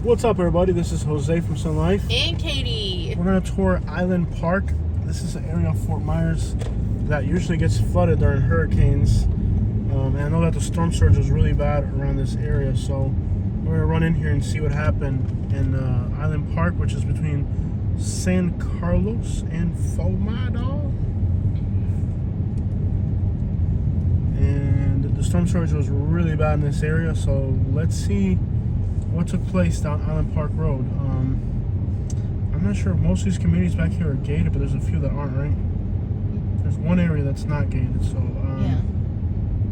What's up, everybody? This is Jose from Sun Life. And Katie. We're going to tour Island Park. This is an area of Fort Myers that usually gets flooded during hurricanes. And I know that the storm surge was really bad around this area, so we're going to run in here and see what happened in Island Park, which is between San Carlos and Fomado. And the storm surge was really bad in this area, so let's see what took place down Island Park Road. I'm not sure if most of these communities back here are gated, but there's a few that aren't, right? There's one area that's not gated, so yeah.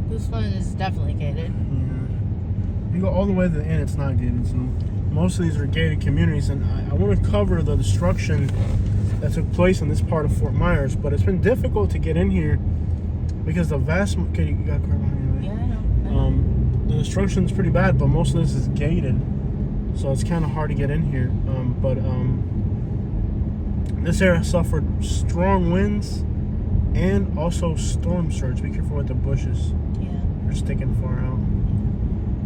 This one is definitely gated. Yeah. You go all the way to the end, it's not gated, so most of these are gated communities, and I want to cover the destruction that took place in this part of Fort Myers, but it's been difficult to get in here because the vast... Okay, you got a car behind you. Yeah, I know. The destruction's pretty bad, but most of this is gated, so it's kind of hard to get in here. This area suffered strong winds and also storm surge. Be careful with the bushes. Yeah. They're sticking far out.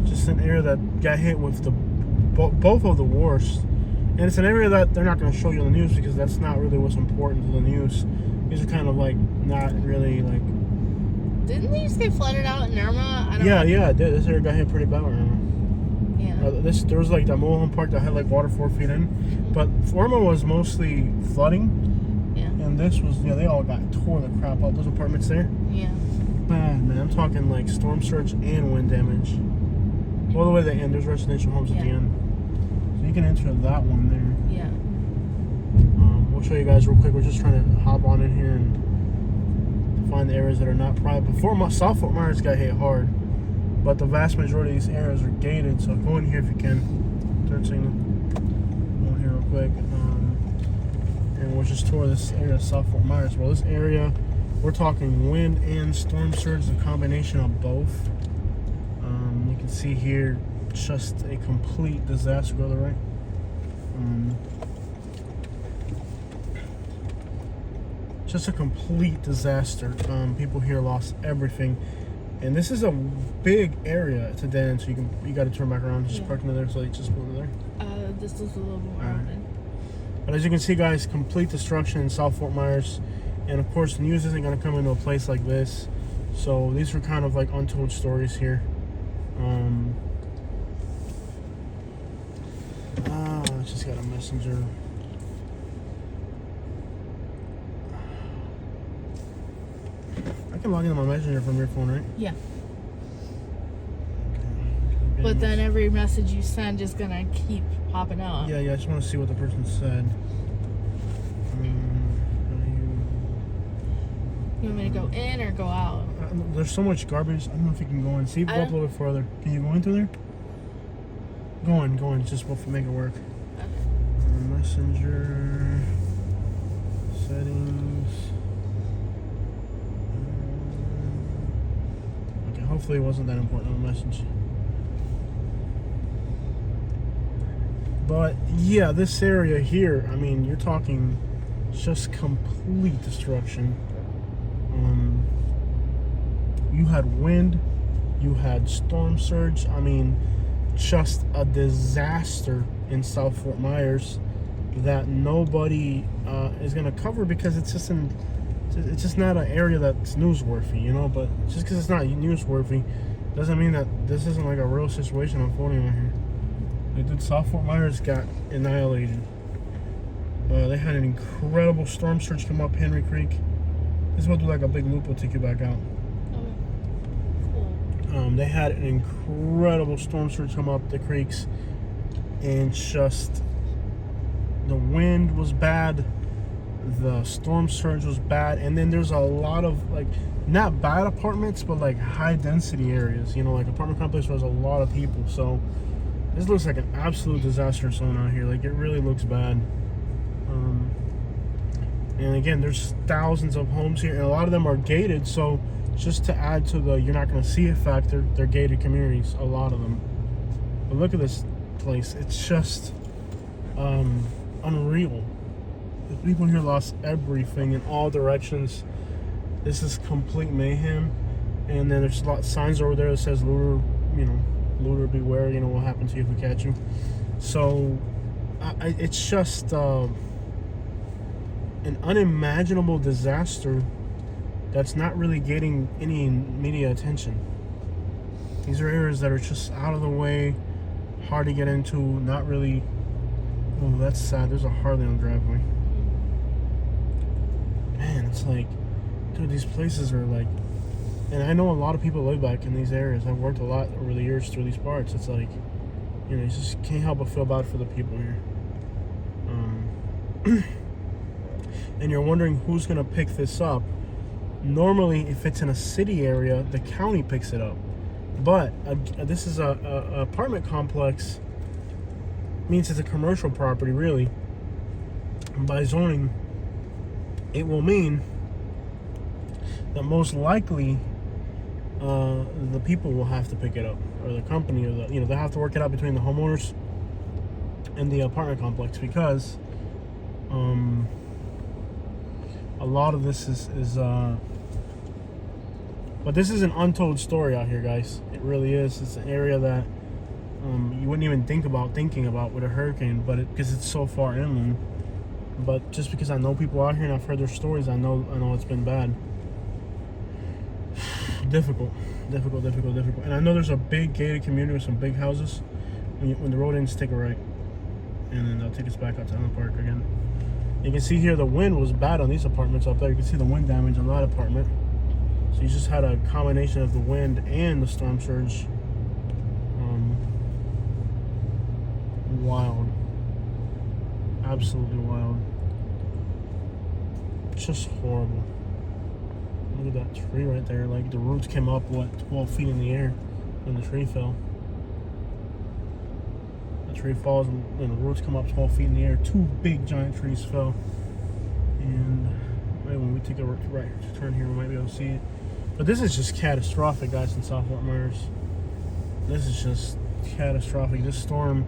Just an area that got hit with the both of the worst. And it's an area that they're not going to show you on the news because that's not really what's important to the news. These are kind of like not really like... Didn't they just get flooded out in Irma? I don't know. Yeah, it did. This area got hit pretty bad. Yeah. There was like that mobile home park that had like water 4 feet in, but Irma was mostly flooding. Yeah. And this was, they all got tore the crap out. Those apartments there. Yeah. Bad, man. I'm talking like storm surge and wind damage. All the way to the end. There's residential homes at the end, so you can enter that one there. Yeah. We'll show you guys real quick. We're just trying to hop on in here and find the areas that are not private. South Fort Myers got hit hard, but the vast majority of these areas are gated, so go in here if you can. Turn signal. Go in here real quick. And we'll just tour this area of South Fort Myers. Well, this area, we're talking wind and storm surge, a combination of both. You can see here, just a complete disaster. Go to the right. Just a complete disaster. People here lost everything, and this is a big area to dead end, so you got to turn back around. Just park in there, so you just pull in there. This is a little more open. But as you can see, guys, complete destruction in South Fort Myers, and of course, the news isn't going to come into a place like this. So these are kind of like untold stories here. I just got a messenger. I can log into my messenger from your phone, right? Yeah. Okay. But then every message you send is gonna keep popping up. Yeah. I just want to see what the person said. You want me to go in or go out? There's so much garbage. I don't know if you can go in. See, go up a little bit further. Can you go in through there? Go in. Just we'll make it work. Okay. Messenger settings. Okay, hopefully it wasn't that important on the message. But yeah, this area here, I mean, you're talking just complete destruction. You had wind, you had storm surge. I mean, just a disaster in South Fort Myers that nobody is gonna cover because it's just not an area that's newsworthy, you know. But just because it's not newsworthy doesn't mean that this isn't like a real situation unfolding right here. South Fort Myers got annihilated. They had an incredible storm surge come up Henry Creek. This will do like a big loop. Will take you back out. They had an incredible storm surge come up the creeks, and just the wind was bad, the storm surge was bad, and then there's a lot of like not bad apartments, but like high density areas, you know, like apartment complex where there's a lot of people. So this looks like an absolute disaster zone out here. Like, it really looks bad. And again, there's thousands of homes here, and a lot of them are gated, so just to add to the you're not going to see it factor, they're gated communities, a lot of them. But look at this place. It's just unreal. The people here lost everything in all directions. This is complete mayhem. And then there's a lot of signs over there that says looter, looter beware, what will happen to you if we catch you. So it's just an unimaginable disaster that's not really getting any media attention. These are areas that are just out of the way, hard to get into, not really. Oh, that's sad. There's a Harley on the driveway. Man, it's like, dude, these places are like, and I know a lot of people live back in these areas. I've worked a lot over the years through these parts. It's like, you just can't help but feel bad for the people here. And you're wondering who's gonna pick this up. Normally, if it's in a city area, the county picks it up. But this is a apartment complex. Means it's a commercial property, really. By zoning, it will mean that most likely the people will have to pick it up, or the company, or they have to work it out between the homeowners and the apartment complex, because a lot of this is but this is an untold story out here, guys. It really is. It's an area that you wouldn't even thinking about with a hurricane, but because it's so far inland. But just because I know people out here and I've heard their stories, I know it's been bad. Difficult. And I know there's a big gated community with some big houses. When the road ends, take a right, and then they'll take us back out to Island Park again. You can see here the wind was bad on these apartments up there. You can see the wind damage on that apartment. So you just had a combination of the wind and the storm surge. Wild. Absolutely wild. Just horrible. Look at that tree right there. Like, the roots came up, 12 feet in the air when the tree fell. The tree falls and the roots come up 12 feet in the air. Two big giant trees fell. And maybe when we take a right turn here, we might be able to see it. But this is just catastrophic, guys, in South Fort Myers. This is just catastrophic. This storm,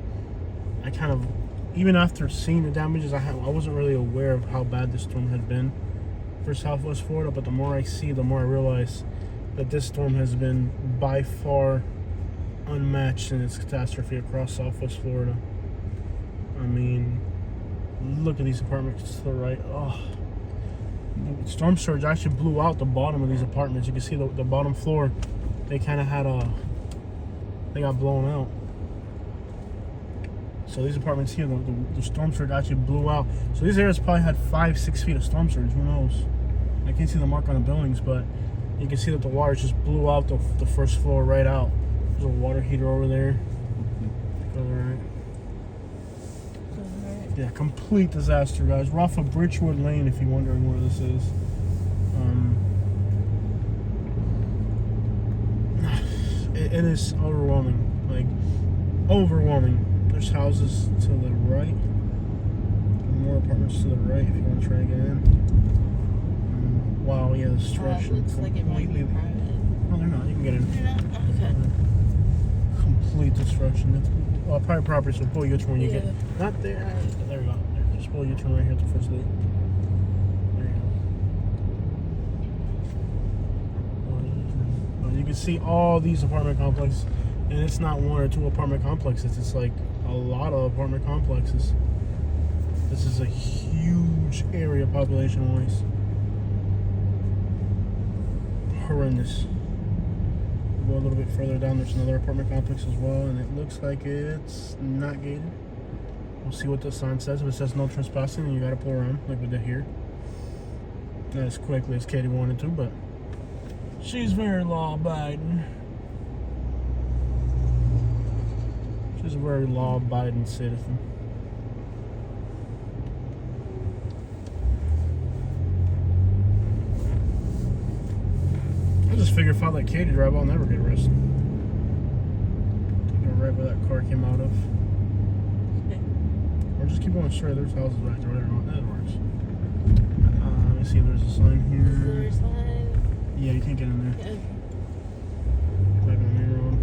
I kind of, even after seeing the damages, I wasn't really aware of how bad this storm had been for Southwest Florida. But the more I see, the more I realize that this storm has been by far unmatched in its catastrophe across Southwest Florida. I mean, look at these apartments to the right. Oh, the storm surge actually blew out the bottom of these apartments. You can see the bottom floor. They kind of had they got blown out. So these apartments here, the storm surge actually blew out. So these areas probably had 5-6 feet of storm surge. Who knows? I can't see the mark on the buildings, but you can see that the water just blew out the first floor right out. There's a water heater over there. Go right. Yeah, complete disaster, guys. We're off of Bridgewood Lane, if you're wondering where this is. It is overwhelming. Like, overwhelming. There's houses to the right. More apartments to the right if you want to try to get in. Wow, yeah, the destruction. Looks like it might be private. No, they're not. You can get in. They're not? Okay. Complete destruction. Well, private property, so pull U-turn when you get. Not there. There we go. There. Just pull U-turn right here at the first gate. There you go. You can see all these apartment complexes, and it's not one or two apartment complexes. It's like a lot of apartment complexes. This is a huge area population-wise. Horrendous. Go a little bit further down, there's another apartment complex as well, and it looks like it's not gated. We'll see what the sign says. If it says no trespassing, then you gotta pull around like we did here. Not as quickly as Katie wanted to, but she's very law-abiding. She's a very law-abiding citizen. I just figure if I let Katie drive, I'll never get arrested. Take her right where that car came out of. Or just keep going straight. There's houses right there. That works. Let me see if there's a sign here. Is there a sign? Yeah, you can't get in there. Yeah. Back on the main road.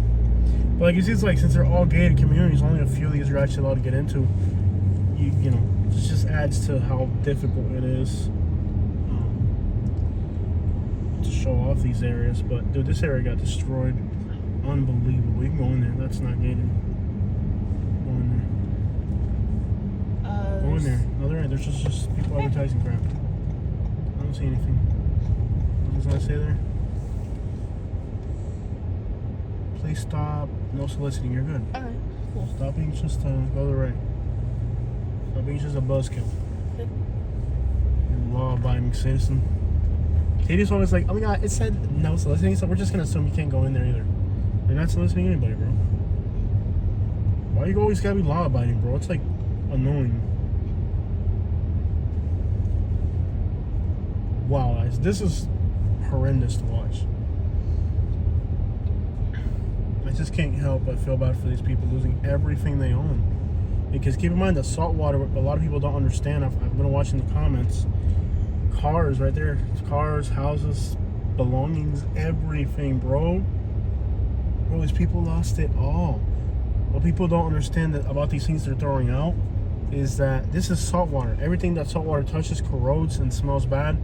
But like you see, it's like, since they're all gated communities, only a few of these are actually allowed to get into. You know, it just adds to how difficult it is to show off these areas. But dude, this area got destroyed. Unbelievable. You can go in there. That's not gated. Go in in there. No, there ain't. There's just people advertising crap. I don't see anything. What does that say there? Please stop. No soliciting. You're good. Okay, cool. Stop being just go to the right. Stop being just a buzzkill. Good. You law-abiding citizen. Katie's always like, oh my god, it said no soliciting, so we're just gonna assume you can't go in there either. You're not soliciting anybody, bro. Why you always gotta be law-abiding, bro? It's like annoying. Wow, guys, this is horrendous to watch. I just can't help but feel bad for these people losing everything they own. Because keep in mind that saltwater, a lot of people don't understand. I've been watching the comments. Cars right there. Cars, houses, belongings, everything, bro. Bro, these people lost it all. What people don't understand about these things they're throwing out is that this is saltwater. Everything that saltwater touches corrodes and smells bad.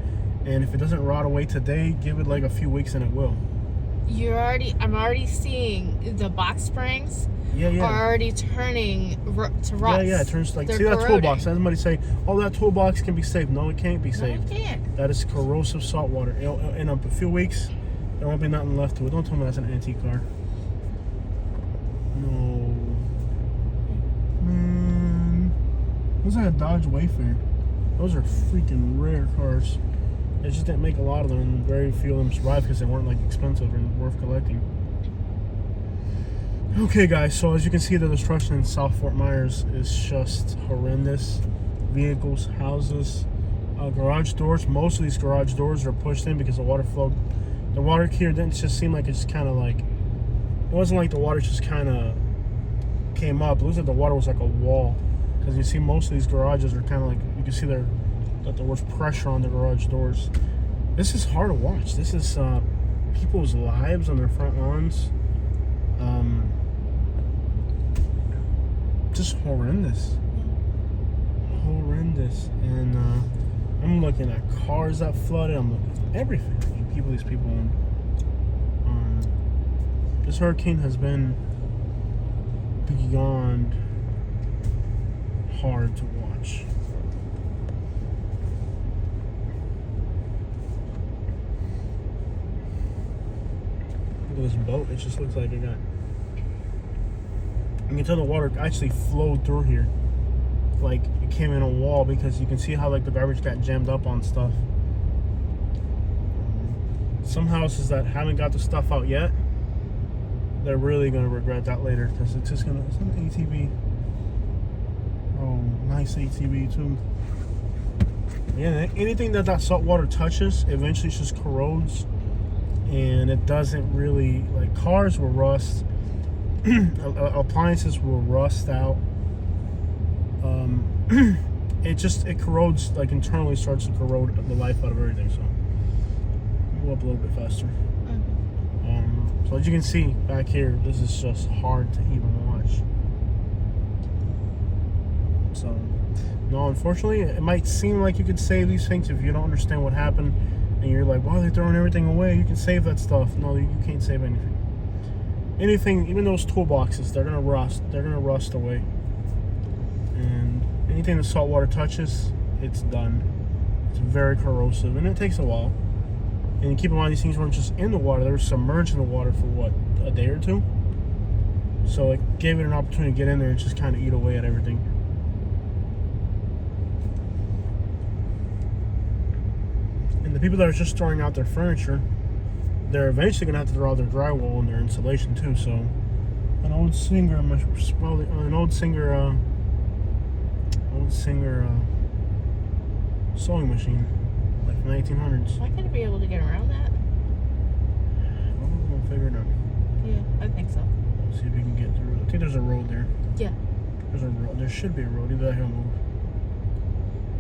And if it doesn't rot away today, give it like a few weeks and it will. I'm already seeing the box springs Yeah. are already turning to rust. Yeah, it turns like, They're see that corroding. toolbox. Somebody say, oh, that toolbox can be saved. No, it can't be No, saved. it can't. That is corrosive salt water. In a few weeks, there won't be nothing left to it. Don't tell me that's an antique car. No. Man. Looks like a Dodge Wayfarer. Those are freaking rare cars. They just didn't make a lot of them, and very few of them survived because they weren't like expensive and worth collecting. Okay, guys, so as you can see, the destruction in South Fort Myers is just horrendous. Vehicles, houses, garage doors. Most of these garage doors are pushed in because the water flowed. The water here didn't just seem like it just kind of like, it wasn't like the water just kind of came up. It looks like the water was like a wall. Because you see most of these garages are kind of like, you can see that there was pressure on the garage doors. This is hard to watch. This is people's lives on their front lawns. Just horrendous. Horrendous. And I'm looking at cars that flooded. I'm looking at everything. These people own. This hurricane has been beyond hard to watch. Look at this boat. It just looks like it got... You can tell the water actually flowed through here. Like, it came in a wall because you can see how, like, the garbage got jammed up on stuff. Some houses that haven't got the stuff out yet, they're really going to regret that later because it's just going to... It's an ATV. Oh, nice ATV, too. Yeah, anything that salt water touches eventually just corrodes. And it doesn't really... Like, cars will rust. Appliances will rust out. It corrodes, like, internally starts to corrode the life out of everything. So go up a little bit faster. So as you can see back here, this is just hard to even watch. So no, unfortunately, it might seem like you could save these things if you don't understand what happened and you're like, wow, they're throwing everything away, you can save that stuff. No, you can't save anything. Anything, even those toolboxes, they're gonna rust. They're gonna rust away. And anything the salt water touches, it's done. It's very corrosive, and it takes a while. And keep in mind, these things weren't just in the water; they were submerged in the water for what, a day or two. So it gave it an opportunity to get in there and just kind of eat away at everything. And the people that are just throwing out their furniture, they're eventually gonna have to throw out their drywall and their insulation too. So, an old Singer sewing machine, like from the 1800s. Am I gonna be able to get around that? Well, we'll figure it out. Yeah, I think so. Let's see if we can get through. I think there's a road there. Yeah. There's a road. There should be a road. Either that he'll move.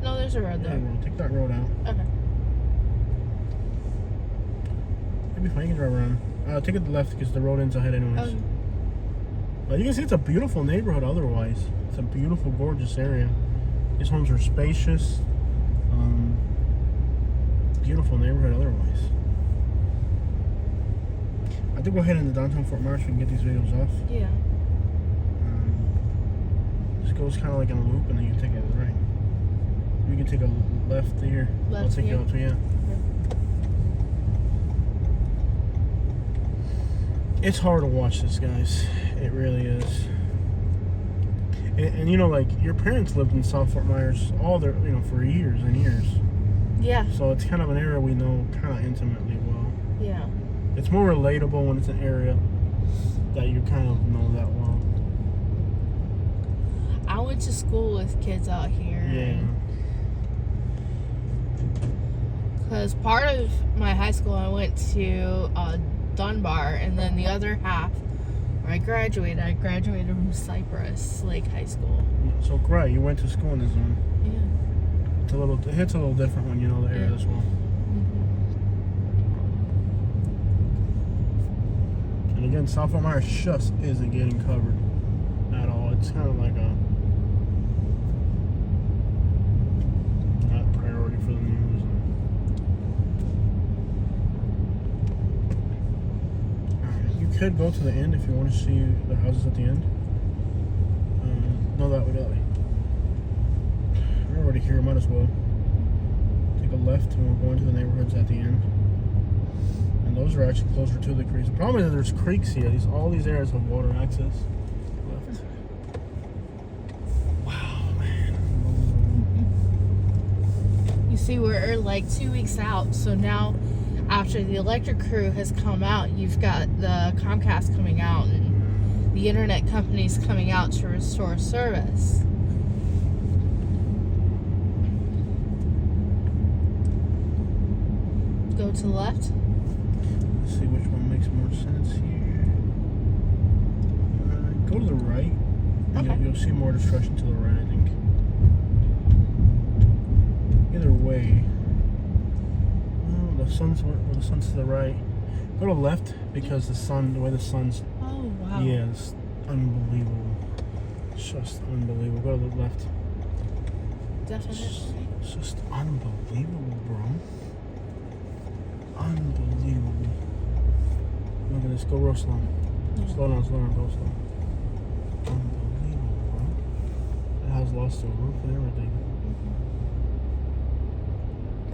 No, there's a road there. Yeah, take that road out. Okay. It'll be fine. You can drive around. Take it to the left because the road ends ahead anyways. But you can see it's a beautiful neighborhood otherwise. It's a beautiful, gorgeous area. These homes are spacious. Beautiful neighborhood otherwise. I think we'll head into downtown Fort Myers so we can get these videos off. Yeah. This goes kind of like in a loop and then you take it to the right. You can take a left here. I'll Left take here? you out to, yeah. It's hard to watch this, guys. It really is. And you know, like, your parents lived in South Fort Myers for years and years. Yeah. So it's kind of an area we know kind of intimately well. Yeah. It's more relatable when it's an area that you kind of know that well. I went to school with kids out here. Yeah. Because part of my high school, I went to Dunbar, and then the other half, where I graduated from Cypress Lake High School. So great, you went to school in the zone. Yeah. It hits a little different when you know the area Yeah. as well. And again, South Fort Myers just isn't getting covered at all. It's kind of like a not priority for the news. Alright, you could go to the end if you want to see the houses at the end. No, that way. We're already here, might as well. Take a left and we're going to the neighborhoods at the end. And those are actually closer to the creeks. The problem is that there's creeks here. All these areas have water access. Left. Wow, man. You see, we're like 2 weeks out, so now after the electric crew has come out, you've got the Comcast coming out and the internet companies coming out to restore service. Go to the left. Let's see which one makes more sense here. Go to the right. And Okay. you'll see more destruction to the right, I think. Either way. The sun's to the right. Go to the left because the way the sun's Oh, wow. yeah, it's unbelievable. It's just unbelievable. Go to the left. Definitely. It's just unbelievable, bro. Unbelievable. Look at this. Go real slow. Slow down, go slow. Unbelievable, bro. It has lost the roof and everything.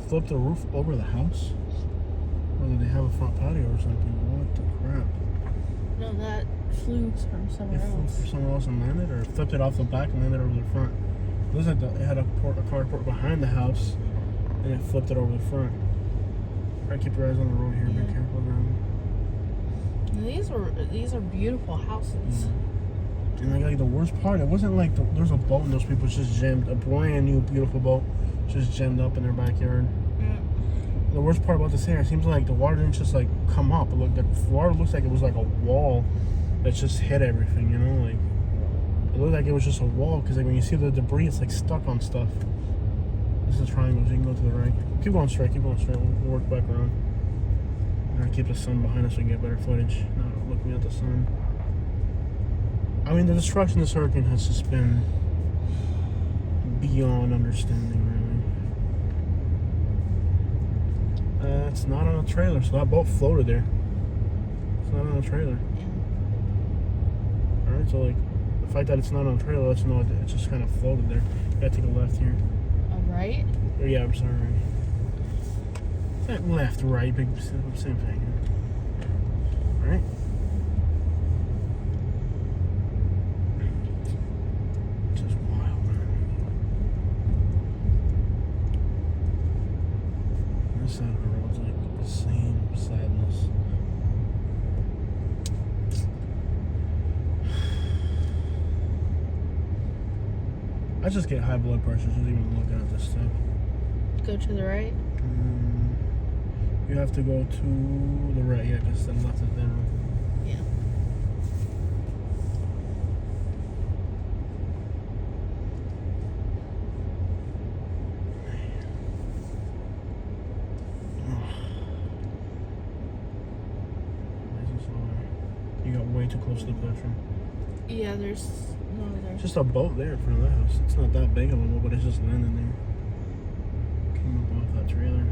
Flip the roof over the house? Or did they have a front patio or something? What the crap? No, that flew from It somewhere flew else. for someone else and landed, or flipped it off the back and landed over the front? It looks like it had a carport behind the house, and it flipped it over the front. Alright, keep your eyes on the road here. Yeah. Be careful around. These are beautiful houses. And like the worst part, it wasn't like there's a boat and those people just jammed a brand new beautiful boat, just jammed up in their backyard. The worst part about this area, it seems like the water didn't just like come up. The water looks like it was like a wall that just hit everything, you know? Like it looked like it was just a wall because like when you see the debris, it's like stuck on stuff. This is triangles. You can go to the right. Keep going straight. We'll work back around. I'm gonna keep the sun behind us so we can get better footage. Not looking at the sun. I mean, the destruction this hurricane has just been beyond understanding, really. It's not on a trailer, so that boat floated there. It's not on a trailer. Alright, so like, the fact that it's not on a trailer lets you know it just kind of floated there. You gotta take a left here. All right. Or, yeah, I'm sorry. That left, right, big, same thing. Alright. Just wild, man. This side of the road's like the same sadness. I just get high blood pressure just even looking at this stuff. Go to the right. You have to go to the right, yeah, because the left is down. Yeah. You got way too close to the platform. Yeah, there's Just a boat there in front of that house. It's not that big of a boat, but it's just landing there. Came up off that trailer.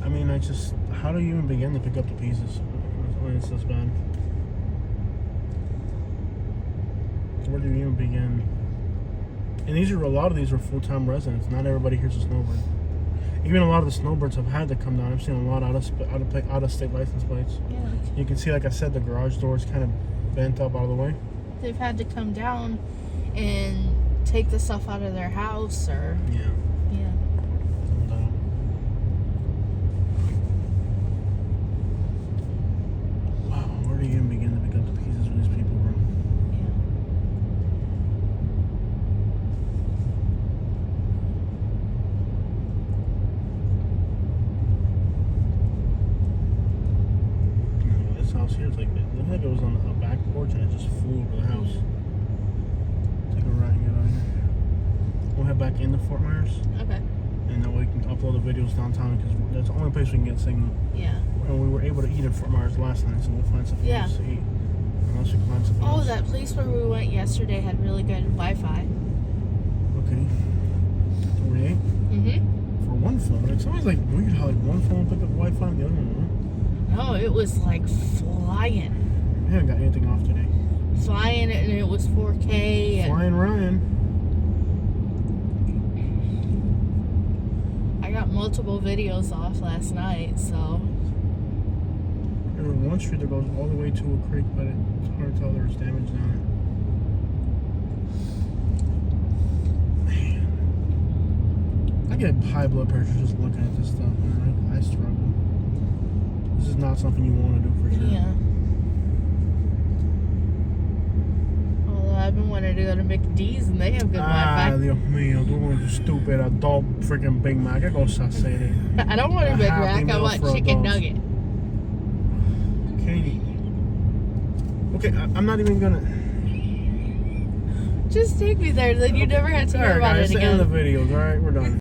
I mean, how do you even begin to pick up the pieces when it's this bad? Where do you even begin? And a lot of these are full-time residents. Not everybody here's a snowbird. Even a lot of the snowbirds have had to come down. I've seen a lot out of state license plates. Yeah. You can see, like I said, the garage door is kind of bent up out of the way. They've had to come down and take the stuff out of their house or Yeah. yeah. No doubt. Wow, where do you even begin to pick up the pieces for these people, bro? Yeah. This house here is like, it looked like it was on a back porch and it just flew over the house. Take a right and get out of here. We'll head back into Fort Myers, Okay. and that way we can upload the videos downtown because that's the only place we can get signal. Yeah. And we were able to eat in Fort Myers last night, so we'll find something Yeah. else to eat. Unless we can find something Oh, else. that place where we went yesterday had really good Wi-Fi. Okay. 48 Mm-hmm. for one phone. It's always like weird how like one phone pick up Wi-Fi and the other one won't. No, it was like flying. We haven't got anything off today. Flying, and it was 4K. And Flying Ryan. I got multiple videos off last night, so There's one street that goes all the way to a creek, but it's hard to tell there's damage down it. Man. I get high blood pressure just looking at this stuff, man. I struggle. This is not something you want to do for sure. yeah. Although I've been wanting to go to McD's and they have good Ah, Wi-Fi. Dios mío, tú con tu stupid adult freaking Big Mac. ¿Qué cosa hacer? I don't want a a Big Happy Mac. I Meal want for chicken adults. nugget. Katie. Okay, I'm not even gonna. Just take me there, then you never have to hear Alright, about guys, it the end again. of the videos. Alright, we're done.